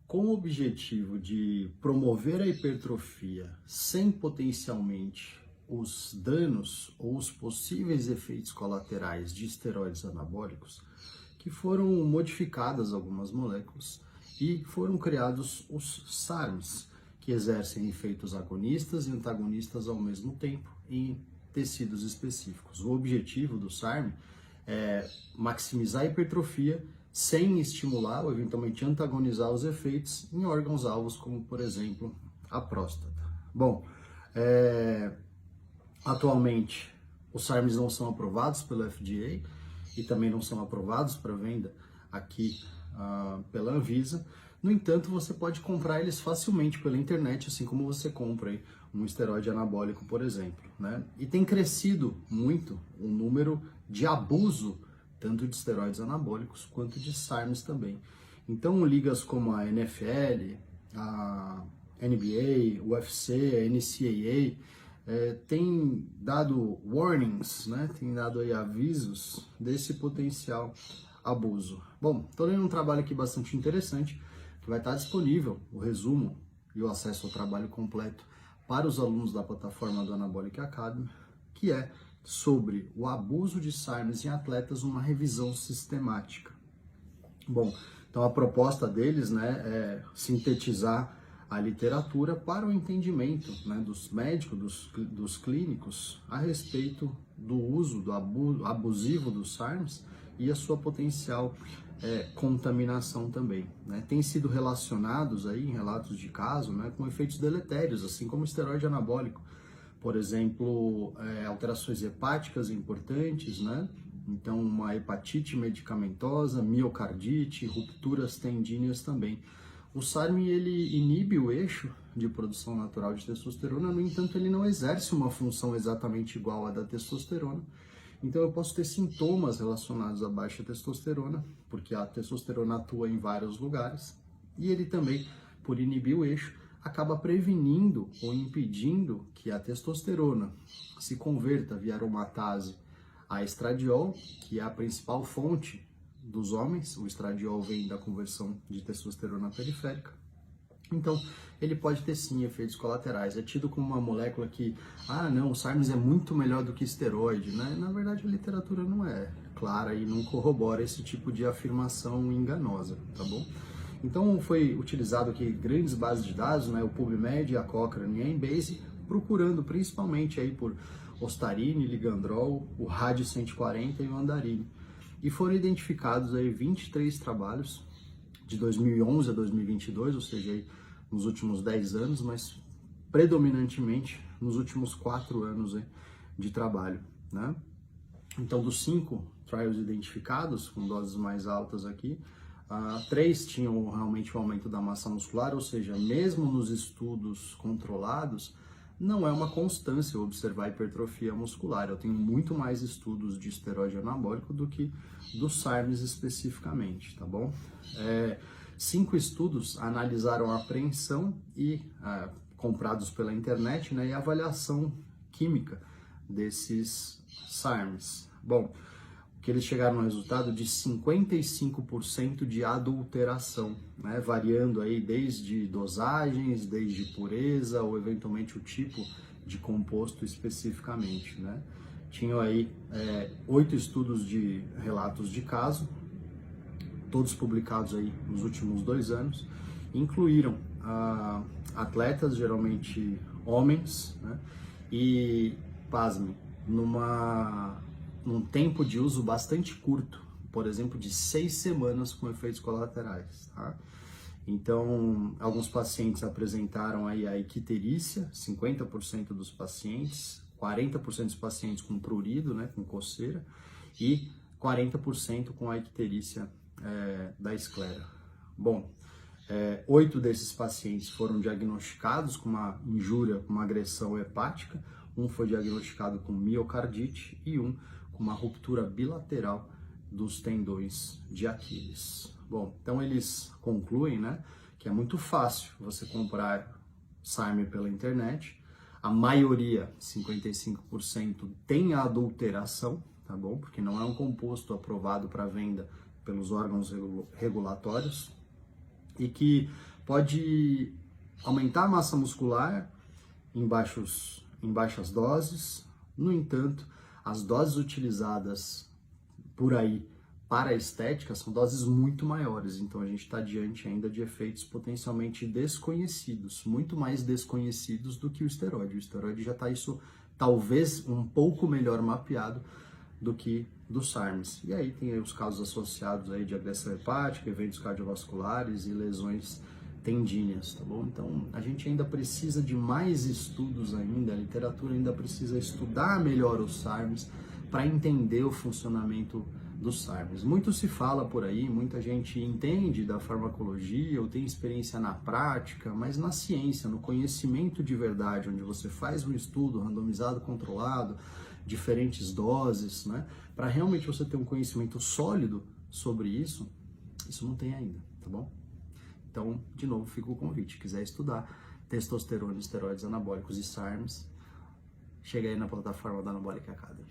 Com o objetivo de promover a hipertrofia sem potencialmente os danos ou os possíveis efeitos colaterais de esteroides anabólicos, que foram modificadas algumas moléculas e foram criados os SARMs, que exercem efeitos agonistas e antagonistas ao mesmo tempo em tecidos específicos. O objetivo do SARM é maximizar a hipertrofia sem estimular ou eventualmente antagonizar os efeitos em órgãos-alvos, como por exemplo a próstata. Bom, atualmente os SARMs não são aprovados pela FDA e também não são aprovados para venda aqui pela Anvisa. No entanto, você pode comprar eles facilmente pela internet, assim como você compra aí um esteroide anabólico, por exemplo, né? E tem crescido muito o número de abuso tanto de esteroides anabólicos quanto de SARMs também. Então, ligas como a NFL, a NBA, o UFC, a NCAA, tem dado warnings, né? Tem dado aí avisos desse potencial abuso. Bom, estou lendo um trabalho aqui bastante interessante, que vai estar disponível, o resumo e o acesso ao trabalho completo para os alunos da plataforma do Anabolic Academy, que é sobre o abuso de SARMs em atletas, uma revisão sistemática. Bom, então a proposta deles, né, é sintetizar a literatura para o entendimento, né, dos médicos, dos clínicos, a respeito do uso do abusivo dos SARMs e a sua potencial contaminação também, né? Tem sido relacionados aí em relatos de caso, né, com efeitos deletérios, assim como o esteroide anabólico. Por exemplo, alterações hepáticas importantes, né? Então, uma hepatite medicamentosa, miocardite, rupturas tendíneas também. O SARM, ele inibe o eixo de produção natural de testosterona, no entanto, ele não exerce uma função exatamente igual à da testosterona. Então, eu posso ter sintomas relacionados à baixa testosterona, porque a testosterona atua em vários lugares, e ele também, por inibir o eixo, acaba prevenindo ou impedindo que a testosterona se converta via aromatase a estradiol, que é a principal fonte dos homens. O estradiol vem da conversão de testosterona periférica. Então, ele pode ter sim efeitos colaterais. É tido como uma molécula que, não, o SARMs é muito melhor do que esteroide, né? Na verdade, a literatura não é clara e não corrobora esse tipo de afirmação enganosa, tá bom? Então, foi utilizado aqui grandes bases de dados, né? O PubMed, a Cochrane e a Embase, procurando principalmente aí por Ostarine, Ligandrol, o RAD 140 e o Andarine. E foram identificados aí 23 trabalhos de 2011 a 2022, ou seja, aí nos últimos 10 anos, mas predominantemente nos últimos 4 anos aí de trabalho, né? Então, dos 5 trials identificados, com doses mais altas aqui, 3 tinham realmente um aumento da massa muscular, ou seja, mesmo nos estudos controlados, não é uma constância observar hipertrofia muscular. Eu tenho muito mais estudos de esteroide anabólico do que dos SARMs especificamente, tá bom? 5 estudos analisaram a apreensão e comprados pela internet, né, e a avaliação química desses SARMs. Bom, que eles chegaram no resultado de 55% de adulteração, né, variando aí desde dosagens, desde pureza ou eventualmente o tipo de composto especificamente, né. Tinham aí 8 estudos de relatos de caso, todos publicados aí nos últimos 2 anos, incluíram atletas, geralmente homens, né, e, pasmem, num tempo de uso bastante curto, por exemplo, de 6 semanas com efeitos colaterais, tá? Então, alguns pacientes apresentaram aí a icterícia, 50% dos pacientes, 40% dos pacientes com prurido, né, com coceira, e 40% com a icterícia da esclera. Bom, 8 desses pacientes foram diagnosticados com uma injúria, com uma agressão hepática, um foi diagnosticado com miocardite e um com uma ruptura bilateral dos tendões de Aquiles. Bom, então eles concluem, né, que é muito fácil você comprar SARM pela internet. A maioria, 55%, tem adulteração, tá bom? Porque não é um composto aprovado para venda pelos órgãos regulatórios e que Pode aumentar a massa muscular em baixas doses. No entanto, as doses utilizadas por aí para a estética são doses muito maiores, então a gente está diante ainda de efeitos potencialmente desconhecidos, muito mais desconhecidos do que o esteroide. O esteroide já está isso talvez um pouco melhor mapeado do que do SARMs. E aí tem os casos associados aí de agressão hepática, eventos cardiovasculares e lesões tendíneas, tá bom? Então a gente ainda precisa de mais estudos ainda, a literatura ainda precisa estudar melhor os SARMs para entender o funcionamento dos SARMs. Muito se fala por aí, muita gente entende da farmacologia ou tem experiência na prática, mas na ciência, no conhecimento de verdade, onde você faz um estudo randomizado, controlado, diferentes doses, né? Para realmente você ter um conhecimento sólido sobre isso não tem ainda, tá bom? Então, de novo, fica o convite. Quiser estudar testosterona, esteroides anabólicos e SARMs, chega aí na plataforma da Anabolic Academy.